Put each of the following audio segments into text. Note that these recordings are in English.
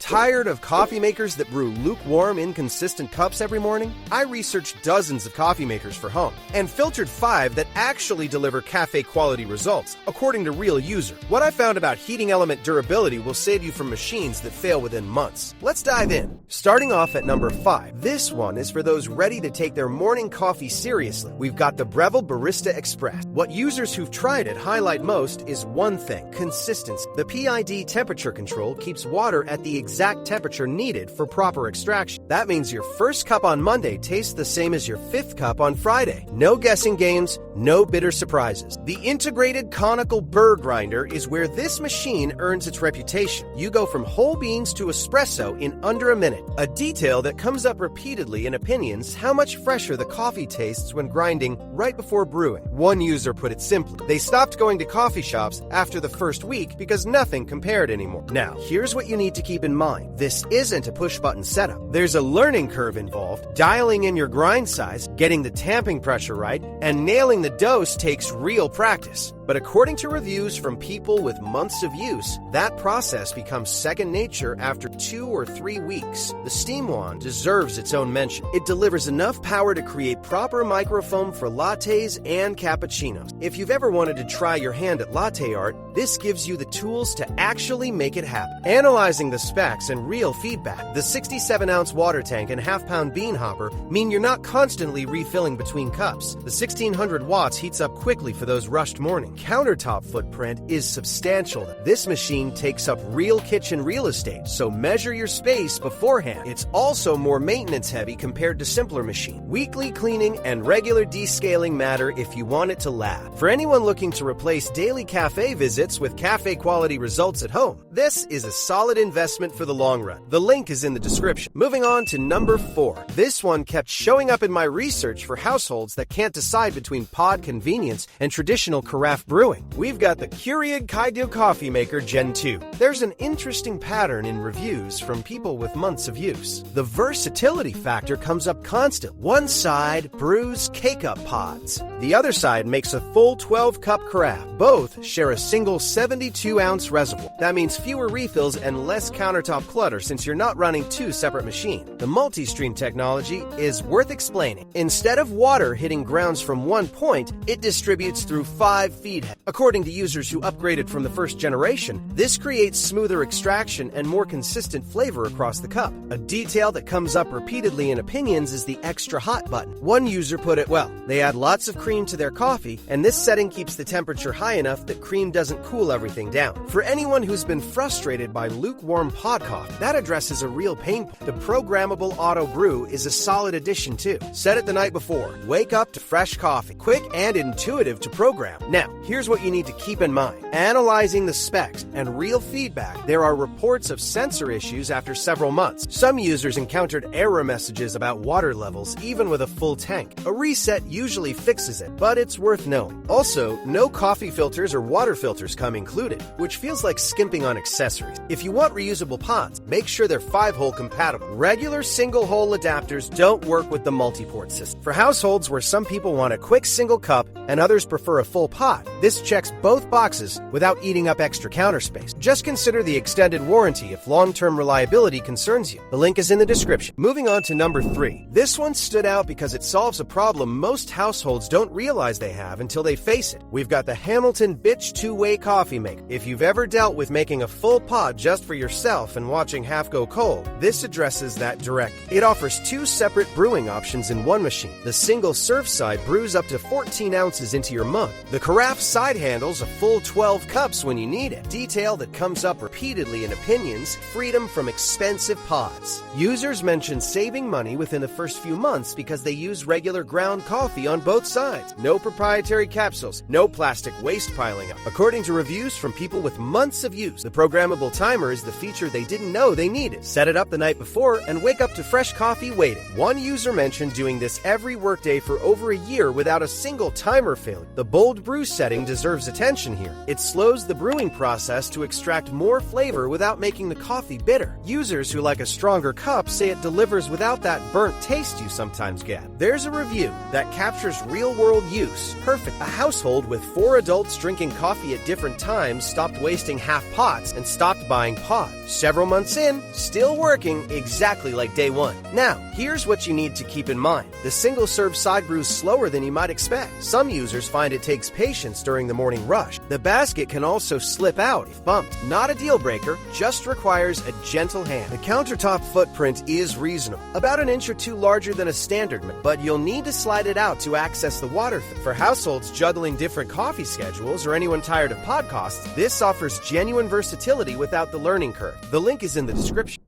Tired of coffee makers that brew lukewarm, inconsistent cups every morning? I researched dozens of coffee makers for home and filtered 5 that actually deliver cafe-quality results, according to real users. What I found about heating element durability will save you from machines that fail within months. Let's dive in. Starting off at number 5, this one is for those ready to take their morning coffee seriously. We've got the Breville Barista Express. What users who've tried it highlight most is one thing: consistency. The PID temperature control keeps water at the exact temperature needed for proper extraction. That means your first cup on Monday tastes the same as your 5th cup on Friday. No guessing games, no bitter surprises. The integrated conical burr grinder is where this machine earns its reputation. You go from whole beans to espresso in under a minute. A detail that comes up repeatedly in opinions: how much fresher the coffee tastes when grinding right before brewing. One user put it simply: they stopped going to coffee shops after the first week because nothing compared anymore. Now, here's what you need to keep in mind. This isn't a push-button setup. There's a learning curve involved. Dialing in your grind size, getting the tamping pressure right, and nailing the dose takes real practice. But according to reviews from people with months of use, that process becomes second nature after 2 or 3 weeks. The steam wand deserves its own mention. It delivers enough power to create proper microfoam for lattes and cappuccinos. If you've ever wanted to try your hand at latte art, this gives you the tools to actually make it happen. Analyzing the specs and real feedback, the 67-ounce water tank and half-pound bean hopper mean you're not constantly refilling between cups. The 1600 watts heats up quickly for those rushed mornings. Countertop footprint is substantial. This machine takes up real kitchen real estate, so measure your space beforehand. It's also more maintenance heavy compared to simpler machines. Weekly cleaning and regular descaling matter if you want it to last. For anyone looking to replace daily cafe visits with cafe quality results at home, this is a solid investment for the long run. The link is in the description. Moving on to number 4. This one kept showing up in my research for households that can't decide between pod convenience and traditional carafe brewing. We've got the Keurig Kaido Coffee Maker Gen 2. There's an interesting pattern in reviews from people with months of use. The versatility factor comes up constant. One side brews K-Cup pods. The other side makes a full 12-cup carafe. Both share a single 72-ounce reservoir. That means fewer refills and less countertop clutter since you're not running 2 separate machines. The multi-stream technology is worth explaining. Instead of water hitting grounds from one point, it distributes through 5 feed heads. According to users who upgraded from the first generation, this creates smoother extraction and more consistent flavor across the cup. A detail that comes up repeatedly in opinions is the extra hot button. One user put it well: they add lots of cream to their coffee, and this setting keeps the temperature high enough that cream doesn't cool everything down. For anyone who's been frustrated by lukewarm pod coffee, that addresses a real pain point. The programmable auto brew is a solid addition too. Set it the night before. Wake up to fresh coffee. Quick and intuitive to program. Now, here's what you need to keep in mind. Analyzing the specs and real feedback, there are reports of sensor issues after several months. Some users encountered error messages about water levels even with a full tank. A reset usually fixes it, but it's worth knowing. Also, no coffee filters or water filters come included, which feels like skimping on accessories. If you want reusable pods, make sure they're 5-hole compatible. Regular single-hole adapters don't work with the multi-port system. For households where some people want a quick single cup and others prefer a full pod, this checks both boxes without eating up extra counter space. Just consider the extended warranty if long-term reliability concerns you. The link is in the description. Moving on to number 3. This one stood out because it solves a problem most households don't realize they have until they face it. We've got the Hamilton Bitch 2-Way Coffee Maker. If you've ever dealt with making a full pod just for yourself and watching half go cold, this addresses that directly. It offers 2 separate brewing options in one machine. The single serve side brews up to 14 ounces into your mug. The carafe side handles a full 12 cups when you need it. Detail that comes up repeatedly in opinions: freedom from expensive pods. Users mention saving money within the first few months because they use regular ground coffee on both sides. No proprietary capsules, no plastic waste piling up. According to reviews from people with months of use, the programmable timer is the feature they didn't know they needed. Set it up the night before and wake up to fresh coffee waiting. One user mentioned doing this every workday for over a year without a single timer failure. The bold brew setting deserves attention here. It slows the brewing process to extract more flavor without making the coffee bitter. Users who like a stronger cup say it delivers without that burnt taste you sometimes get. There's a review that captures real-world real-world use. Perfect. A household with 4 adults drinking coffee at different times stopped wasting half pots and stopped buying pods. Several months in, still working exactly like day one. Now, here's what you need to keep in mind. The single-serve side brews slower than you might expect. Some users find it takes patience during the morning rush. The basket can also slip out if bumped. Not a deal breaker, just requires a gentle hand. The countertop footprint is reasonable, about an inch or two larger than a standard, but you'll need to slide it out to access the water. For households juggling different coffee schedules or anyone tired of pod costs, this offers genuine versatility without the learning curve. The link is in the description.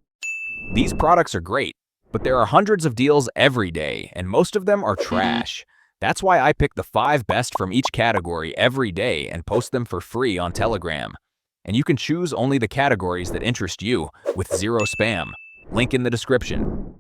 These products are great, but there are hundreds of deals every day, and most of them are trash. That's why I pick the 5 best from each category every day and post them for free on Telegram. And you can choose only the categories that interest you with zero spam. Link in the description.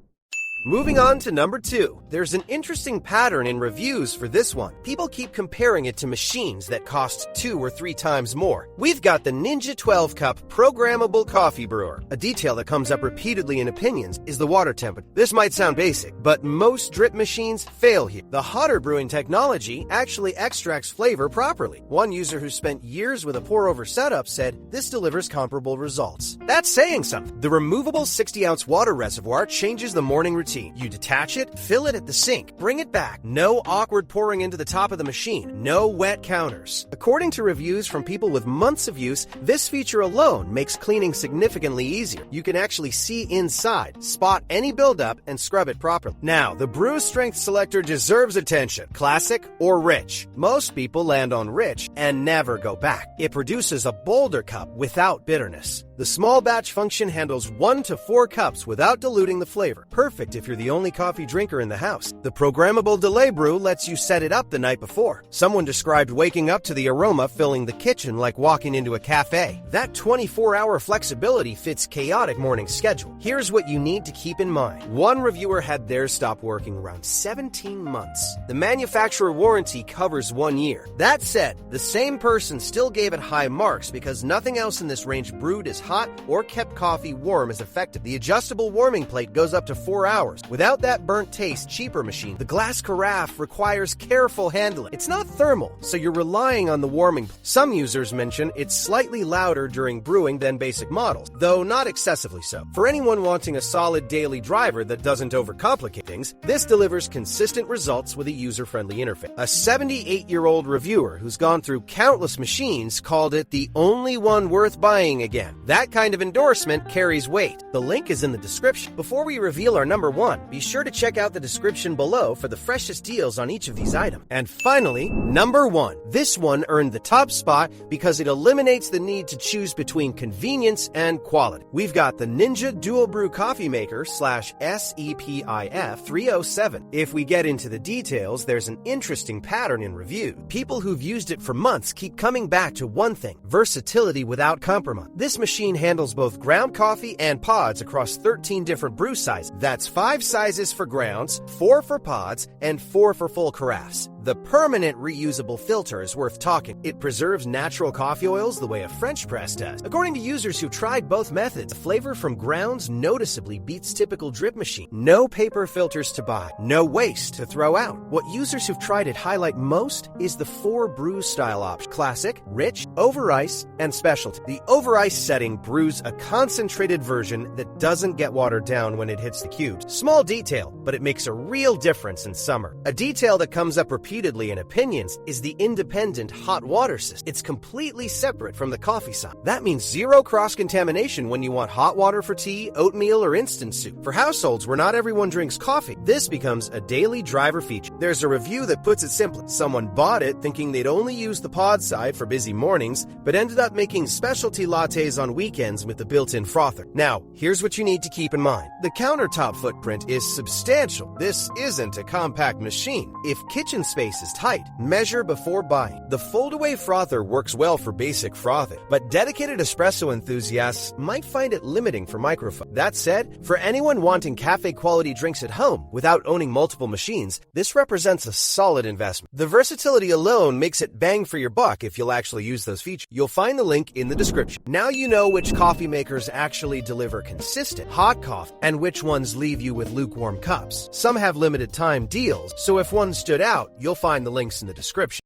Moving on to number 2. There's an interesting pattern in reviews for this one. People keep comparing it to machines that cost 2 or 3 times more. We've got the Ninja 12-cup programmable coffee brewer. A detail that comes up repeatedly in opinions is the water temperature. This might sound basic, but most drip machines fail here. The hotter brewing technology actually extracts flavor properly. One user who spent years with a pour-over setup said this delivers comparable results. That's saying something. The removable 60-ounce water reservoir changes the morning routine. You detach it, fill it at the sink, bring it back. No awkward pouring into the top of the machine. No wet counters. According to reviews from people with months of use, this feature alone makes cleaning significantly easier. You can actually see inside, spot any buildup, and scrub it properly. Now, the brew strength selector deserves attention. Classic or rich? Most people land on rich and never go back. It produces a bolder cup without bitterness. The small batch function handles 1 to 4 cups without diluting the flavor. Perfect if you're the only coffee drinker in the house. The programmable delay brew lets you set it up the night before. Someone described waking up to the aroma filling the kitchen like walking into a cafe. That 24-hour flexibility fits chaotic morning schedule. Here's what you need to keep in mind. One reviewer had theirs stop working around 17 months. The manufacturer warranty covers 1 year. That said, the same person still gave it high marks because nothing else in this range brewed as hot or kept coffee warm as effective. The adjustable warming plate goes up to 4 hours. Without that burnt taste, cheaper machine, the glass carafe requires careful handling. It's not thermal, so you're relying on the warming. Some users mention it's slightly louder during brewing than basic models, though not excessively so. For anyone wanting a solid daily driver that doesn't overcomplicate things, this delivers consistent results with a user-friendly interface. A 78-year-old reviewer who's gone through countless machines called it the only one worth buying again. That kind of endorsement carries weight. The link is in the description. Before we reveal our number 1, be sure to check out the description below for the freshest deals on each of these items. And finally, number 1. This one earned the top spot because it eliminates the need to choose between convenience and quality. We've got the Ninja DualBrew Coffee Maker /SEPIF 307. If we get into the details, there's an interesting pattern in review. People who've used it for months keep coming back to one thing: versatility without compromise. This machine handles both ground coffee and pods across 13 different brew sizes. That's 5 sizes for grounds, 4 for pods, and 4 for full carafes. The permanent reusable filter is worth talking. It preserves natural coffee oils the way a French press does. According to users who've tried both methods, the flavor from grounds noticeably beats typical drip machine. No paper filters to buy, no waste to throw out. What users who've tried it highlight most is the 4 brew style options: classic, rich, over ice, and specialty. The over ice setting brews a concentrated version that doesn't get watered down when it hits the cubes. Small detail, but it makes a real difference in summer. A detail that comes up repeatedly in opinions is the independent hot water system. It's completely separate from the coffee side. That means zero cross-contamination when you want hot water for tea, oatmeal, or instant soup. For households where not everyone drinks coffee, this becomes a daily driver feature. There's a review that puts it simply: someone bought it thinking they'd only use the pod side for busy mornings, but ended up making specialty lattes on weekends with the built-in frother. Now, here's what you need to keep in mind. The countertop footprint is substantial. This isn't a compact machine. If kitchen space is tight, measure before buying. The fold-away frother works well for basic frothing, but dedicated espresso enthusiasts might find it limiting for microphone. That said, for anyone wanting cafe-quality drinks at home without owning multiple machines, this represents a solid investment. The versatility alone makes it bang for your buck if you'll actually use those features. You'll find the link in the description. Now you know which coffee makers actually deliver consistent hot coffee and which ones leave you with lukewarm cups. Some have limited time deals, so if one stood out, you'll You'll find the links in the description.